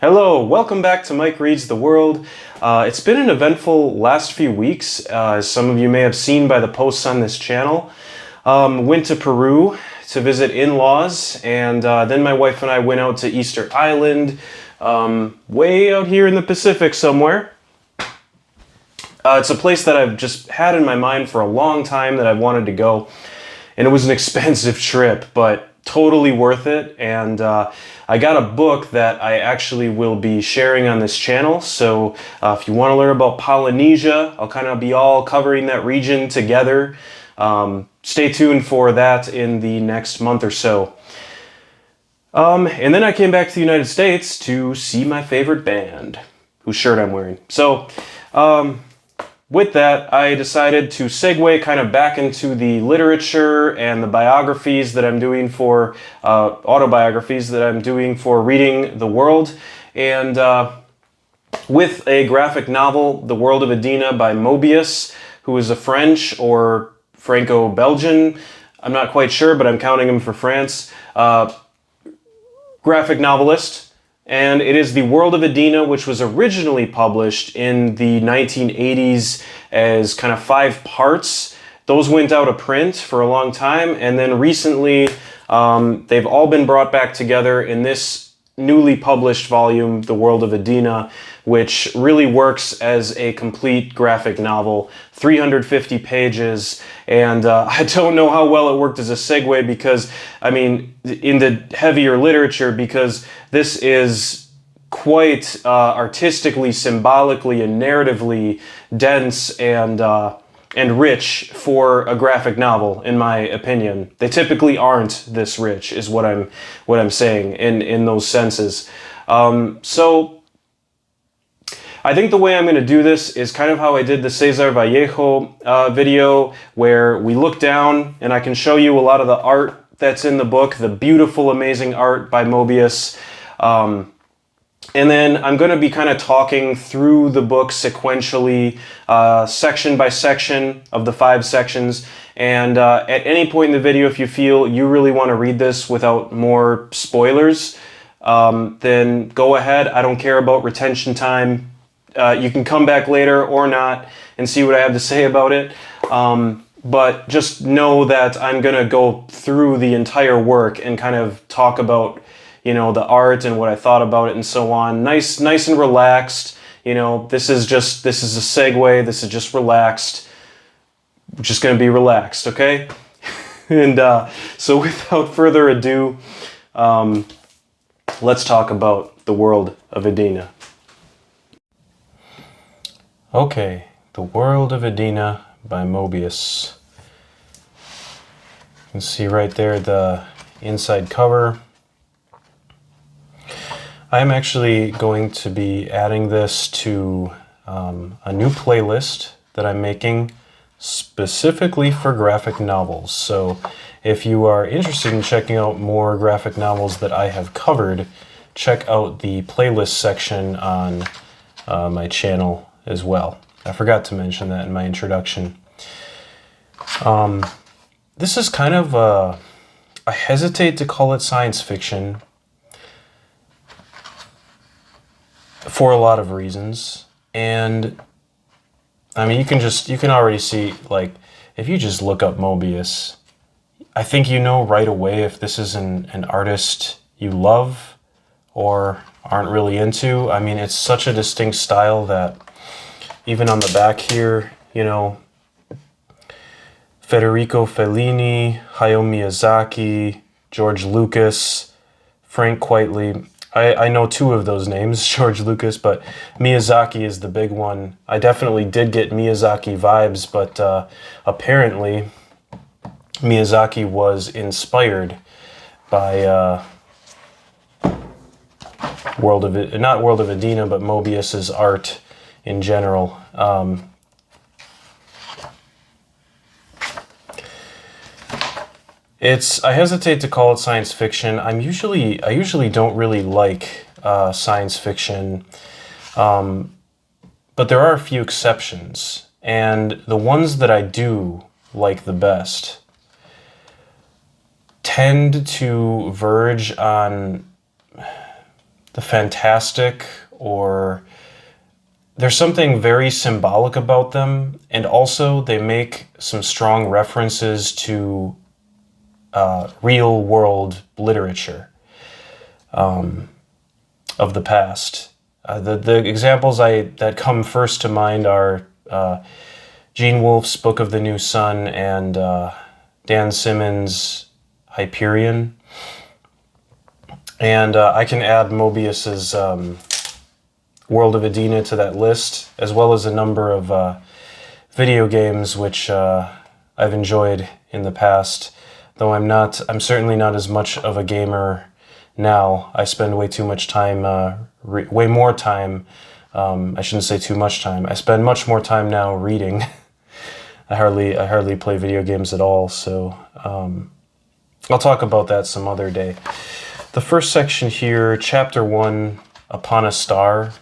Hello, welcome back to Mike Reads the World. It's been an eventful last few weeks, as some of you may have seen by the posts on this channel. Went to Peru to visit in-laws, and then my wife and I went out to Easter Island, way out here in the Pacific somewhere. It's a place that I've just had in my mind for a long time that I've wanted to go, and it was an expensive trip, but totally worth it. And I got a book that I actually will be sharing on this channel, so if you want to learn about Polynesia, I'll kind of be all covering that region together. Stay tuned for that in the next month or so. And then I came back to the United States to see my favorite band, whose shirt I'm wearing. So with that, I decided to segue kind of back into the literature and the biographies that I'm doing for, autobiographies that I'm doing for Reading the World. And with a graphic novel, The World of Edena by Moebius, who is a French or Franco-Belgian, I'm not quite sure, but I'm counting him for France, graphic novelist. And it is The World of Edena, which was originally published in the 1980s as kind of 5 parts. Those went out of print for a long time, and then recently they've all been brought back together in this newly published volume, The World of Edena, which really works as a complete graphic novel, 350 pages, and I don't know how well it worked as a segue because, I mean, in the heavier literature, because this is quite artistically, symbolically, and narratively dense and rich for a graphic novel, in my opinion. They typically aren't this rich, is what I'm saying in those senses. So I think the way I'm going to do this is kind of how I did the Cesar Vallejo video, where we look down and I can show you a lot of the art that's in the book, the beautiful, amazing art by Moebius. And then I'm going to be kind of talking through the book sequentially, section by section of the 5 sections. And at any point in the video, if you feel you really want to read this without more spoilers, then go ahead. I don't care about retention time. You can come back later or not and see what I have to say about it. But just know that I'm going to go through the entire work and kind of talk about, you know, the art and what I thought about it and so on. Nice and relaxed. You know, this is a segue. This is just relaxed. We're just going to be relaxed, okay? And so without further ado, let's talk about The World of Edena. Okay, The World of Edena by Moebius. You can see right there the inside cover. I'm actually going to be adding this to a new playlist that I'm making specifically for graphic novels. So if you are interested in checking out more graphic novels that I have covered, check out the playlist section on my channel as well. I forgot to mention that in my introduction. This is kind of I hesitate to call it science fiction for a lot of reasons. And I mean, you can already see, like, if you just look up Moebius, I think you know right away if this is an artist you love or aren't really into. I mean, it's such a distinct style that even on the back here, you know, Federico Fellini, Hayao Miyazaki, George Lucas, Frank Quitely. I know 2 of those names, George Lucas, but Miyazaki is the big one. I definitely did get Miyazaki vibes, but apparently Miyazaki was inspired by not World of Edena, but Moebius's art in general. I hesitate to call it science fiction. I usually don't really like science fiction, but there are a few exceptions, and the ones that I do like the best tend to verge on the fantastic, or there's something very symbolic about them, and also they make some strong references to real world literature of the past. The examples that come first to mind are Gene Wolfe's Book of the New Sun and Dan Simmons' Hyperion. And I can add Moebius's World of Edena to that list, as well as a number of video games which I've enjoyed in the past. Though I'm certainly not as much of a gamer now. I spend way too much time, way more time. I shouldn't say too much time. I spend much more time now reading. I hardly play video games at all. So I'll talk about that some other day. The first section here, Chapter 1, Upon a Star,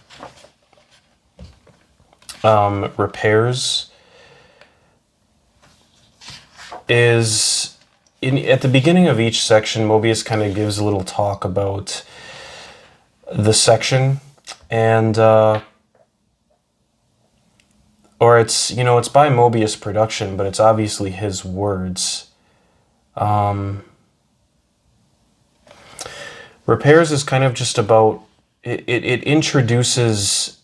repairs, is at the beginning of each section. Moebius kind of gives a little talk about the section, and or it's by Moebius production, but it's obviously his words. Repairs is kind of just about it introduces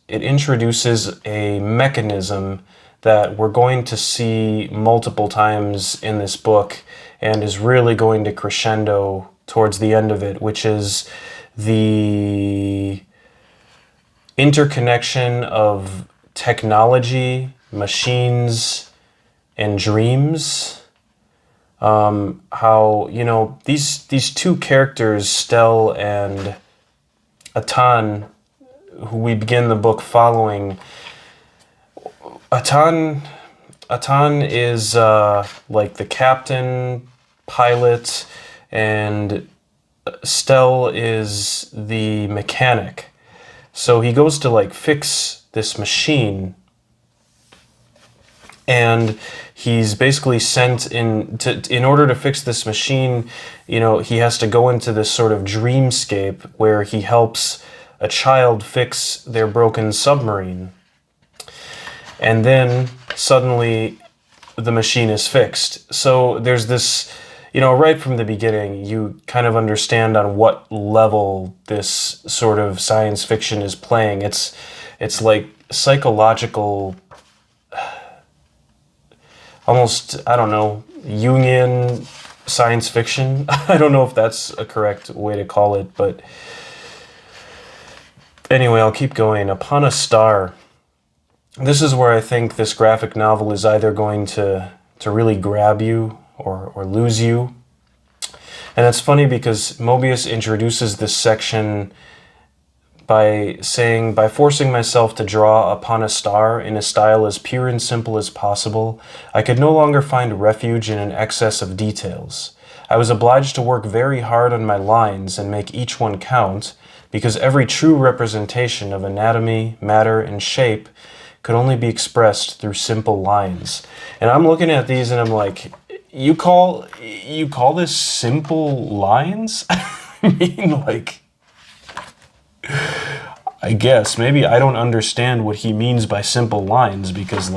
a mechanism that we're going to see multiple times in this book, and is really going to crescendo towards the end of it, which is the interconnection of technology, machines, and dreams. How, these two characters, Stel and Atan, who we begin the book following, Atan is like the captain, pilot, and Stel is the mechanic. So he goes to fix this machine, and he's basically sent in order to fix this machine. He has to go into this sort of dreamscape where he helps a child fix their broken submarine. And then suddenly the machine is fixed. So there's this, right from the beginning, you kind of understand on what level this sort of science fiction is playing. It's like psychological, almost, I don't know, Jungian science fiction. I don't know if that's a correct way to call it, but anyway, I'll keep going. Upon a Star. This is where I think this graphic novel is either going to really grab you or lose you. And it's funny because Moebius introduces this section by saying, by forcing myself to draw upon a star in a style as pure and simple as possible, I could no longer find refuge in an excess of details. I was obliged to work very hard on my lines and make each one count, because every true representation of anatomy, matter, and shape could only be expressed through simple lines. And I'm looking at these and I'm like, you call this simple lines? I mean, I guess maybe I don't understand what he means by simple lines, because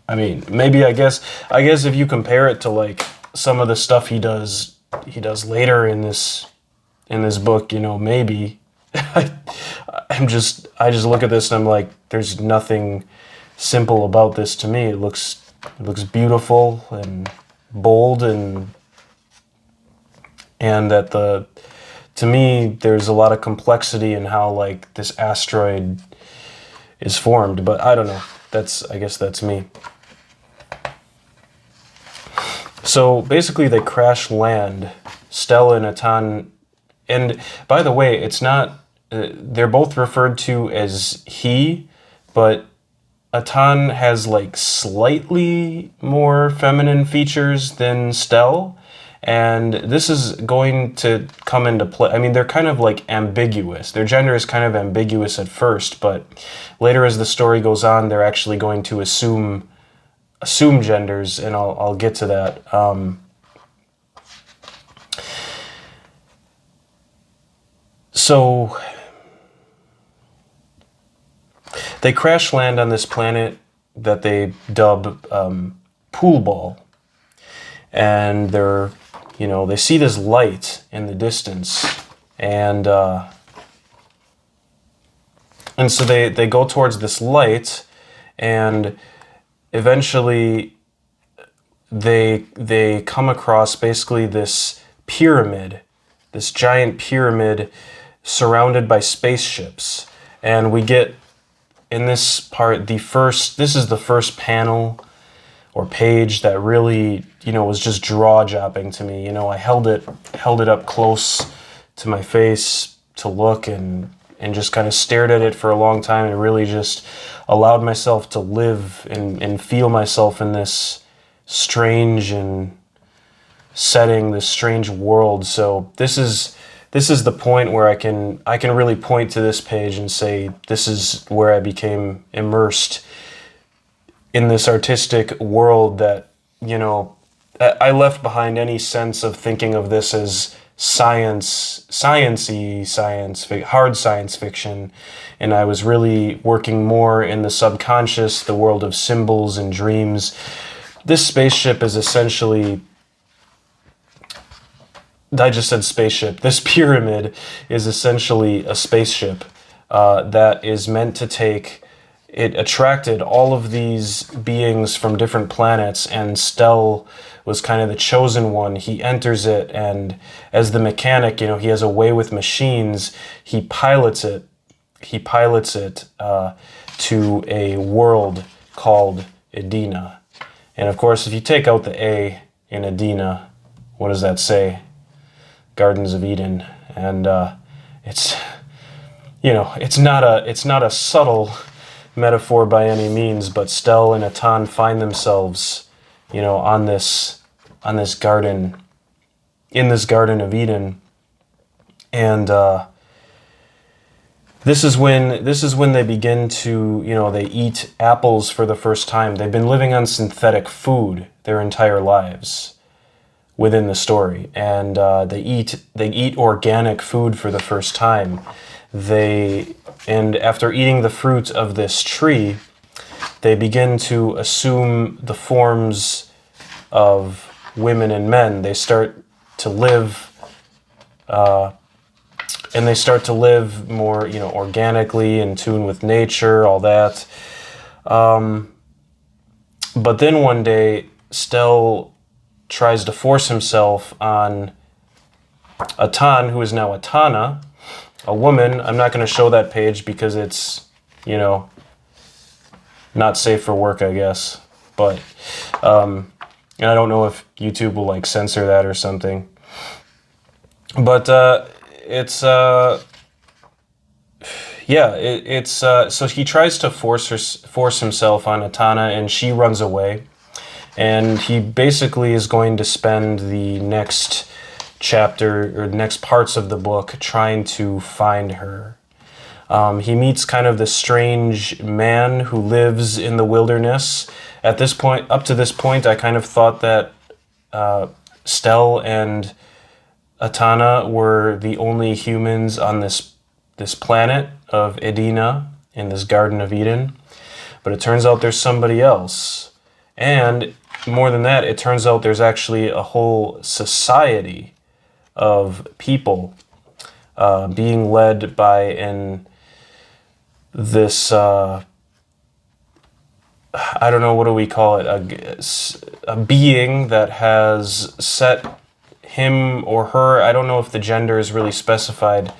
maybe I guess if you compare it to some of the stuff he does later in this book, maybe I just look at this and I'm like, there's nothing simple about this to me. It looks beautiful and bold, and that to me there's a lot of complexity in how this asteroid is formed, but I don't know. I guess that's me. So basically they crash land, Stel and Atan, and by the way, it's not, they're both referred to as he, but Atan has slightly more feminine features than Stel, and this is going to come into play. I mean, they're kind of ambiguous. Their gender is kind of ambiguous at first, but later as the story goes on, they're actually going to assume genders, and I'll get to that. So They crash land on this planet that they dub Pool Ball. And they see this light in the distance. And so they go towards this light, and eventually they come across basically this pyramid, this giant pyramid surrounded by spaceships. And we get in this part this is the first panel or page that really, was just jaw-dropping to me. I held it up close to my face to look and just kind of stared at it for a long time, and really just allowed myself to live and feel myself in this strange and setting, this strange world. So this is the point where I can really point to this page and say, this is where I became immersed in this artistic world that, I left behind any sense of thinking of this as hard science fiction, and I was really working more in the subconscious, the world of symbols and dreams. This spaceship is essentially, I just said spaceship. This pyramid is essentially a spaceship that is meant to it attracted all of these beings from different planets, and Stell was kind of the chosen one. He enters it, and as the mechanic, he has a way with machines. He pilots it to a world called Edena. And of course, if you take out the A in Edena, what does that say? Gardens of Eden. And it's not a subtle metaphor by any means, but Stell and Atan find themselves, on this garden, in this Garden of Eden, and this is when they begin to, they eat apples for the first time. They've been living on synthetic food their entire lives within the story, and they eat organic food for the first time. And after eating the fruit of this tree, they begin to assume the forms of women and men. They start to live, and they start to live more, organically, in tune with nature, all that. But then one day, Stell tries to force himself on Atan, who is now Atana, a woman. I'm not going to show that page because it's, not safe for work, I guess. But, and I don't know if YouTube will censor that or something. But so he tries to force himself on Atana, and she runs away. And he basically is going to spend the next chapter or next parts of the book trying to find her. He meets kind of this strange man who lives in the wilderness. Up to this point, I kind of thought that Stell and Atana were the only humans on this planet of Edena, in this Garden of Eden. But it turns out there's somebody else. And more than that, it turns out there's actually a whole society of people being led by this I don't know, what do we call it? A being that has set him or her. I don't know if the gender is really specified.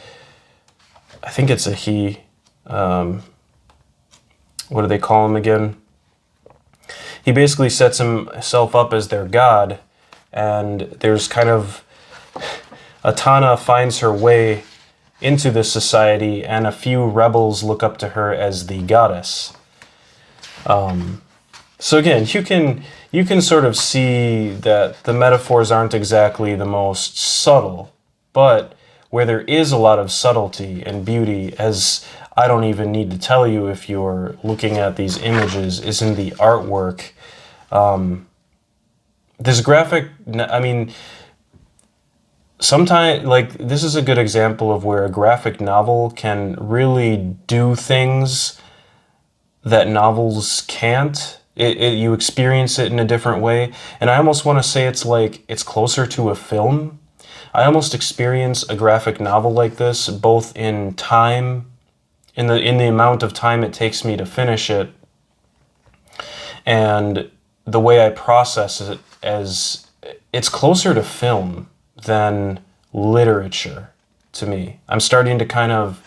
I think it's a he. What do they call him again? He basically sets himself up as their god, and there's kind of Atana finds her way into this society, and a few rebels look up to her as the goddess. So again, you can sort of see that the metaphors aren't exactly the most subtle, but where there is a lot of subtlety and beauty, as I don't even need to tell you if you're looking at these images, is in the artwork. This graphic, I mean, sometimes, this is a good example of where a graphic novel can really do things that novels can't. You experience it in a different way. And I almost want to say it's like it's closer to a film. I almost experience a graphic novel like this both in time, in the amount of time it takes me to finish it, and the way I process it, as it's closer to film than literature to me. I'm starting to kind of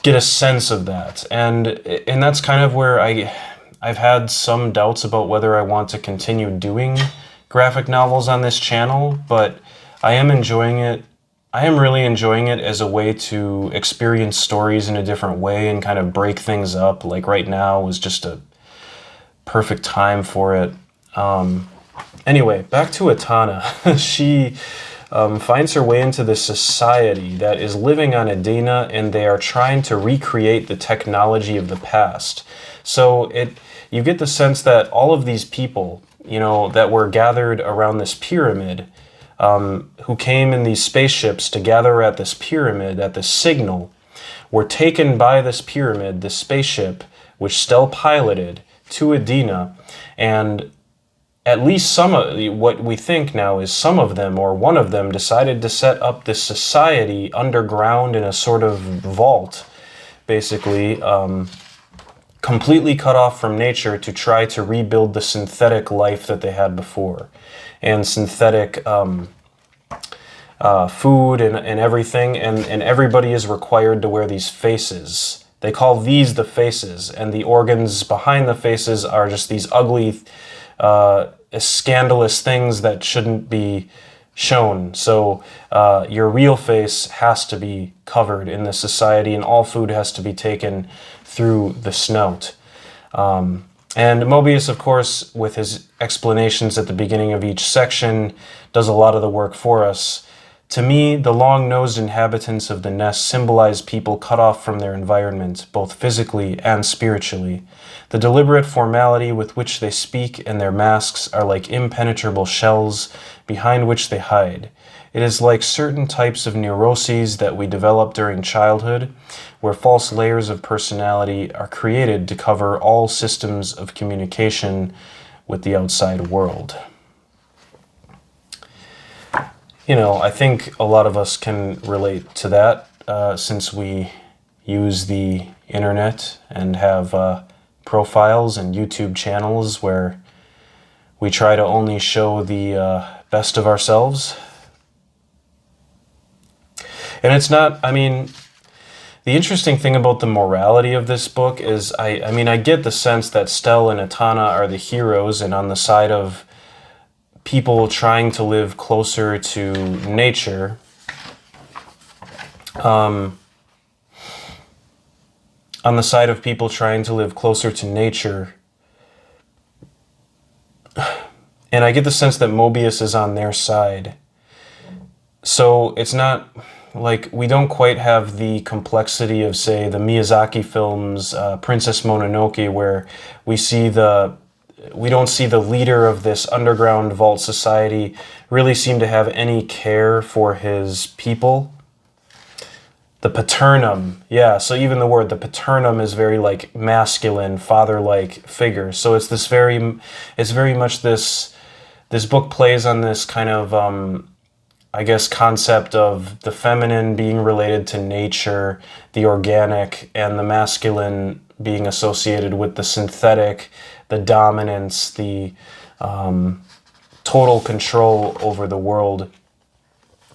get a sense of that, and that's kind of where I've had some doubts about whether I want to continue doing graphic novels on this channel, but I am enjoying it. I am really enjoying it as a way to experience stories in a different way and kind of break things up. Like right now was just a perfect time for it. Anyway, back to Etana. She finds her way into this society that is living on Edena, and they are trying to recreate the technology of the past. So you get the sense that all of these people, that were gathered around this pyramid, who came in these spaceships to gather at this pyramid, at this signal, were taken by this pyramid, this spaceship, which Stell piloted, to Edena, and at least some of what we think now is some of them, or one of them, decided to set up this society underground in a sort of vault, basically, completely cut off from nature to try to rebuild the synthetic life that they had before, and synthetic food and everything, and everybody is required to wear these faces. They call these the faces, and the organs behind the faces are just these ugly, scandalous things that shouldn't be shown. So your real face has to be covered in this society, and all food has to be taken through the snout. And Moebius, of course, with his explanations at the beginning of each section, does a lot of the work for us. To me, the long-nosed inhabitants of the nest symbolize people cut off from their environment, both physically and spiritually. The deliberate formality with which they speak and their masks are like impenetrable shells behind which they hide. It is like certain types of neuroses that we develop during childhood, where false layers of personality are created to cover all systems of communication with the outside world. I think a lot of us can relate to that since we use the internet and have profiles and YouTube channels where we try to only show the best of ourselves. And it's not, the interesting thing about the morality of this book is, I get the sense that Stell and Etana are the heroes and on the side of people trying to live closer to nature. On the side of people trying to live closer to nature. And I get the sense that Moebius is on their side. So it's not like we don't quite have the complexity of, say, the Miyazaki films, Princess Mononoke, where we don't see the leader of this underground vault society really seem to have any care for his people. The paternum, yeah, so even the word, the paternum is very like masculine, father-like figure. So it's very much this book plays on this kind of, concept of the feminine being related to nature, the organic, and the masculine being associated with the synthetic, the dominance, the total control over the world,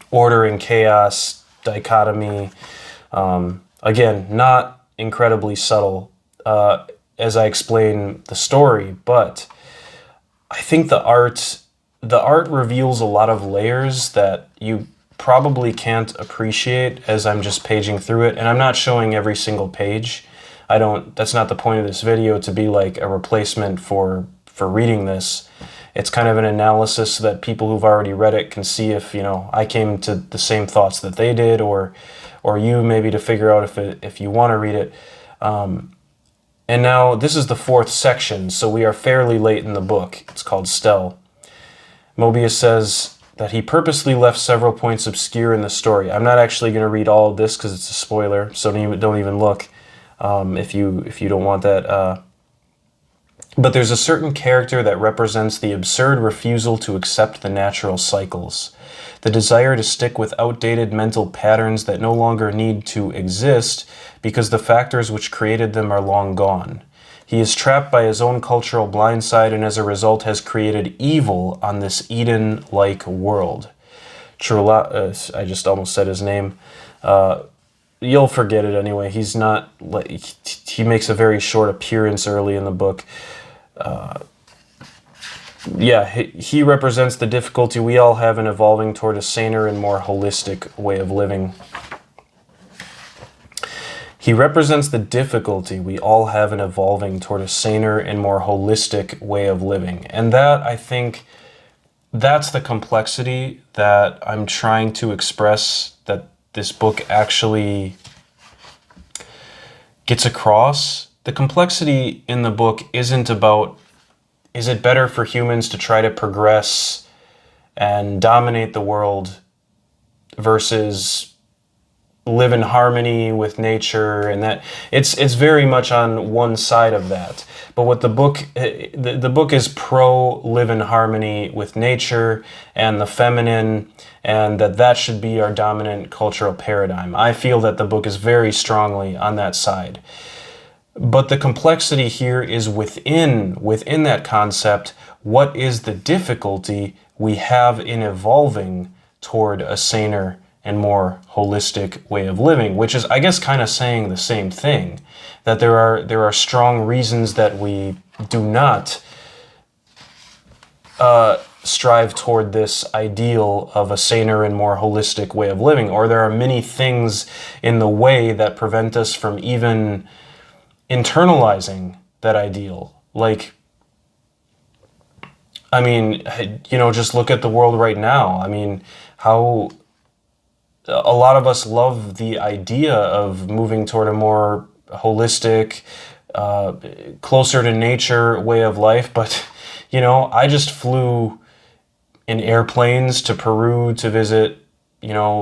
order and chaos, dichotomy. Again, not incredibly subtle as I explain the story, but I think the art reveals a lot of layers that you probably can't appreciate as I'm just paging through it. And I'm not showing every single page. That's not the point of this video, to be like a replacement for reading this. It's kind of an analysis so that people who've already read it can see if, I came to the same thoughts that they did, or you maybe to figure out if you want to read it. And now this is the 4th section, so we are fairly late in the book. It's called Stell. Moebius says that he purposely left several points obscure in the story. I'm not actually going to read all of this because it's a spoiler, so don't even look. if you don't want that. But there's a certain character that represents the absurd refusal to accept the natural cycles, the desire to stick with outdated mental patterns that no longer need to exist because the factors which created them are long gone. He is trapped by his own cultural blindside and as a result has created evil on this Eden-like world. I just almost said his name. You'll forget it anyway. He's not like he makes a very short appearance early in the book. Yeah, he represents the difficulty we all have in evolving toward a saner and more holistic way of living. He represents the difficulty we all have in evolving toward a saner and more holistic way of living. And that, I think, that's the complexity that I'm trying to express, that this book actually gets across. The complexity in the book isn't about, is it better for humans to try to progress and dominate the world versus live in harmony with nature, and that it's very much on one side of that. But what the book is pro live in harmony with nature and the feminine, and that should be our dominant cultural paradigm. I feel that the book is very strongly on that side. But the complexity here is within that concept. What is the difficulty we have in evolving toward a saner and more holistic way of living, which is, I guess, kind of saying the same thing, that there are strong reasons that we do not strive toward this ideal of a saner and more holistic way of living, or there are many things in the way that prevent us from even internalizing that ideal. Like, I mean, just look at the world right now. I mean, how a lot of us love the idea of moving toward a more holistic, closer to nature way of life. But, I just flew in airplanes to Peru to visit,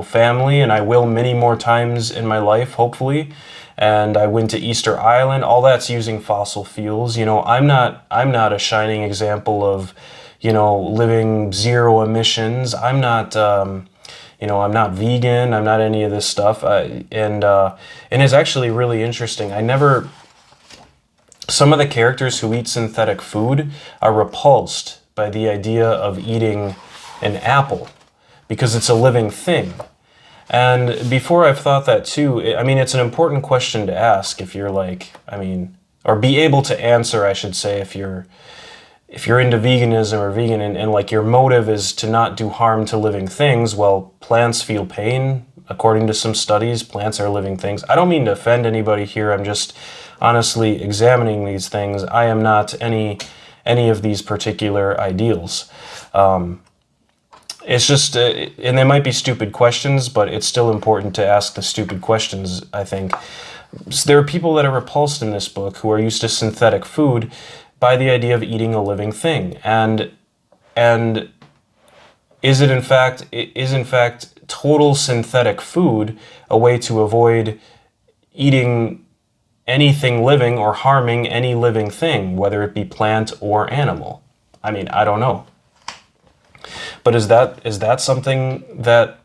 family, and I will many more times in my life, hopefully. And I went to Easter Island. All that's using fossil fuels. I'm not a shining example of, living zero emissions. I'm not I'm not vegan. I'm not any of this stuff. And it's actually really interesting. Some of the characters who eat synthetic food are repulsed by the idea of eating an apple because it's a living thing. And before I've thought that too, it's an important question to ask if you're or be able to answer, I should say, if you're into veganism or vegan and like your motive is to not do harm to living things. Well, plants feel pain. According to some studies, plants are living things. I don't mean to offend anybody here. I'm just honestly examining these things. I am not any of these particular ideals. It's just, and they might be stupid questions, but it's still important to ask the stupid questions, I think. So there are people that are repulsed in this book who are used to synthetic food by the idea of eating a living thing. And is in fact total synthetic food a way to avoid eating anything living or harming any living thing, whether it be plant or animal? I don't know. But is that something that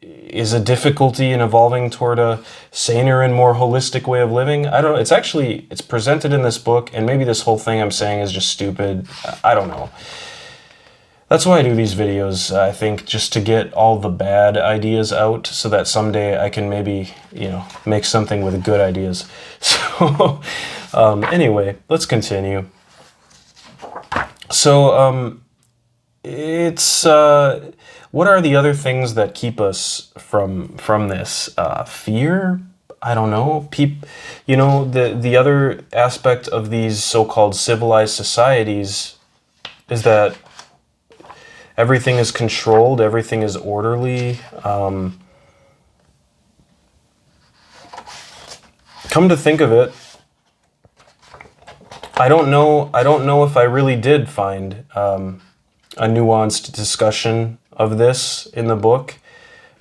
is a difficulty in evolving toward a saner and more holistic way of living? I don't know. It's presented in this book, and maybe this whole thing I'm saying is just stupid. I don't know. That's why I do these videos, I think, just to get all the bad ideas out so that someday I can maybe, make something with good ideas. So, anyway, let's continue. So, it's what are the other things that keep us from this? Fear? I don't know. The other aspect of these so-called civilized societies is that everything is controlled, everything is orderly. Come to think of it, I don't know if I really did find a nuanced discussion of this in the book,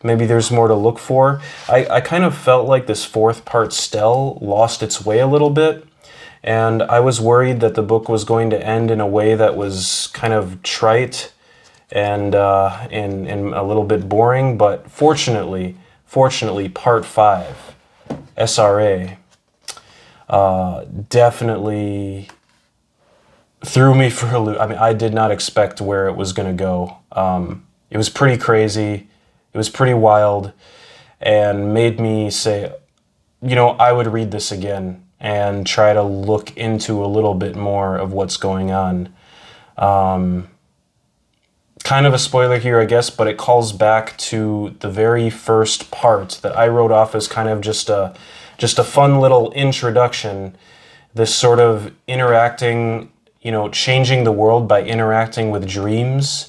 maybe there's more to look for. I kind of felt like this fourth part, Stell, lost its way a little bit. And I was worried that the book was going to end in a way that was kind of trite and a little bit boring. But fortunately, part 5, SRA, definitely threw me for a loop. I mean, I did not expect where it was going to go. It was pretty crazy. It was pretty wild, and made me say, you know, I would read this again and try to look into a little bit more of what's going on. Kind of a spoiler here, I guess, but it calls back to the very first part that I wrote off as kind of just a fun little introduction. This sort of interacting, you know, changing the world by interacting with dreams.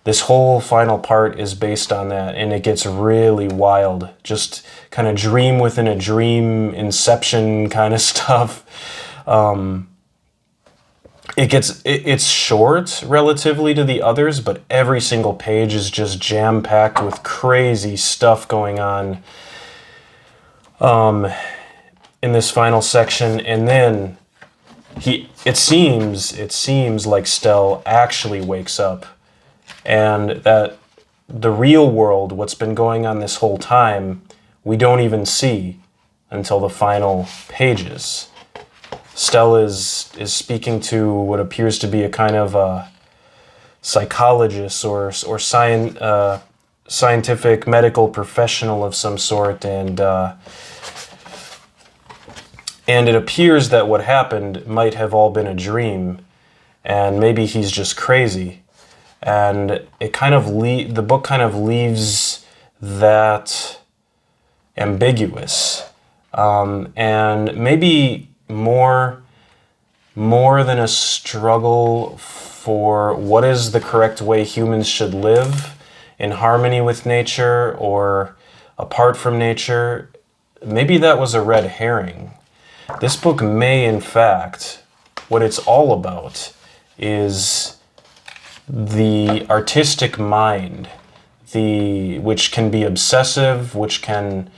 This whole final part is based on that, and it gets really wild. Just kind of dream within a dream, Inception kind of stuff. It's short relatively to the others, but every single page is just jam-packed with crazy stuff going on in this final section. And then it seems like Stell actually wakes up, and that the real world, what's been going on this whole time, we don't even see until the final pages. Stell is speaking to what appears to be a kind of a psychologist or scientific medical professional of some sort, and it appears that what happened might have all been a dream, and maybe he's just crazy. And it kind of the book kind of leaves that ambiguous, and maybe more than a struggle for what is the correct way humans should live in harmony with nature or apart from nature. Maybe that was a red herring. This book may, in fact, what it's all about is the artistic mind, which can be obsessive, which can,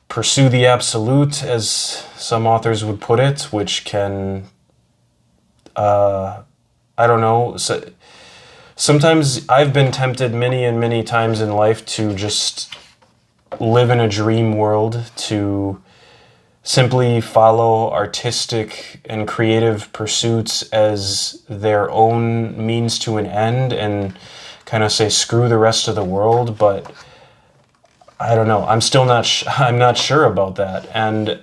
pursue the absolute, as some authors would put it, which can, sometimes I've been tempted many and many times in life to just live in a dream world, to simply follow artistic and creative pursuits as their own means to an end and kind of say screw the rest of the world. But I don't know, I'm still not I'm not sure about that, and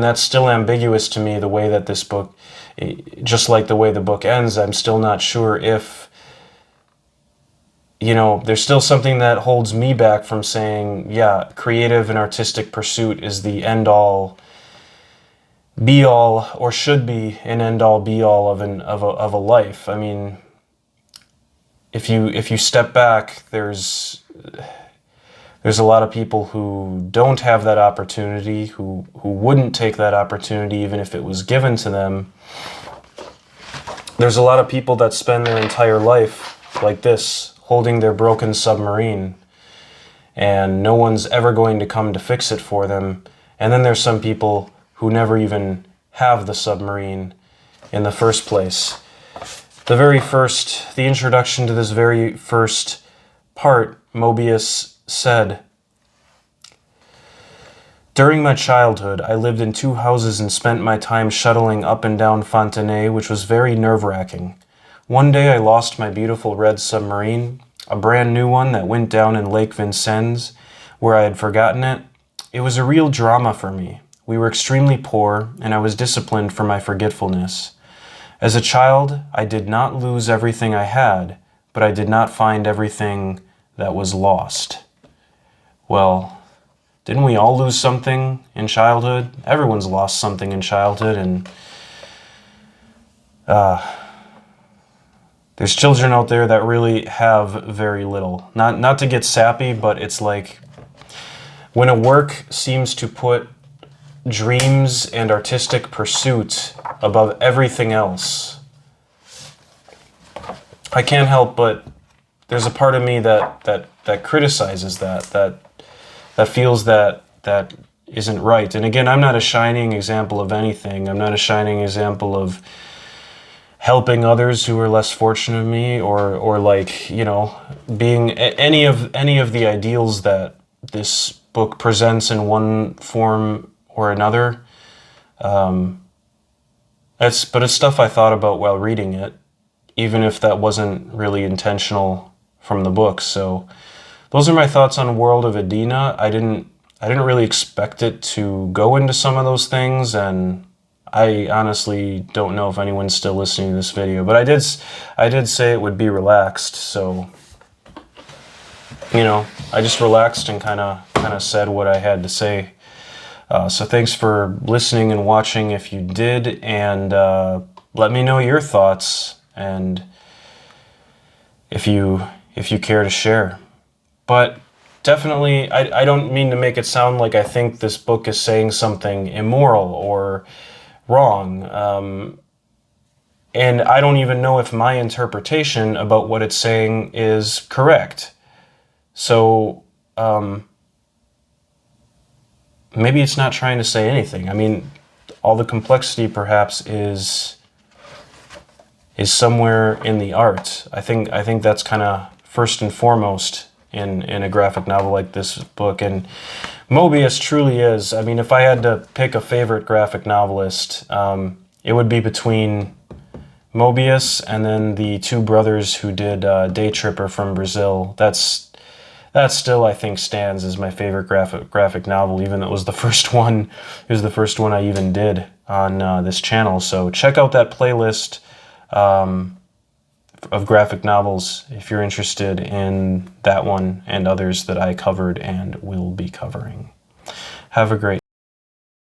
that's still ambiguous to me, the way that this book, just like the way the book ends. I'm still not sure if, you know, there's still something that holds me back from saying, yeah, creative and artistic pursuit is the end-all, be-all, or should be an end-all, be-all of a life. I mean, if you step back, there's a lot of people who don't have that opportunity, who wouldn't take that opportunity even if it was given to them. There's a lot of people that spend their entire life like this, holding their broken submarine, and no one's ever going to come to fix it for them. And then there's some people who never even have the submarine in the first place. The introduction to this very first part, Moebius said, "During my childhood, I lived in 2 houses and spent my time shuttling up and down Fontenay, which was very nerve-wracking. One day I lost my beautiful red submarine, a brand new one that went down in Lake Vincennes, where I had forgotten it. It was a real drama for me. We were extremely poor, and I was disciplined for my forgetfulness. As a child, I did not lose everything I had, but I did not find everything that was lost." Well, didn't we all lose something in childhood? Everyone's lost something in childhood, and there's children out there that really have very little. Not to get sappy, but it's like when a work seems to put dreams and artistic pursuit above everything else, I can't help but there's a part of me that criticizes that feels that isn't right. And again, I'm not a shining example of anything. I'm not a shining example of helping others who are less fortunate than me, or like, you know, being any of the ideals that this book presents in one form or another. But it's stuff I thought about while reading it, even if that wasn't really intentional from the book. So those are my thoughts on World of Edena. I didn't really expect it to go into some of those things, and I honestly don't know if anyone's still listening to this video, but I did say it would be relaxed, so, you know, I just relaxed and kind of said what I had to say. So thanks for listening and watching if you did, and let me know your thoughts, and if you care to share. But definitely, I don't mean to make it sound like I think this book is saying something immoral or wrong. And I don't even know if my interpretation about what it's saying is correct. So maybe it's not trying to say anything. I mean, all the complexity perhaps is somewhere in the art. I think that's kind of first and foremost in a graphic novel like this book. And Moebius truly is. I mean, if I had to pick a favorite graphic novelist, it would be between Moebius and then the two brothers who did Day Tripper from Brazil. That still, I think, stands as my favorite graphic novel, even though it was the first one. It was the first one I even did on this channel. So check out that playlist of graphic novels if you're interested in that one and others that I covered and will be covering. Have a great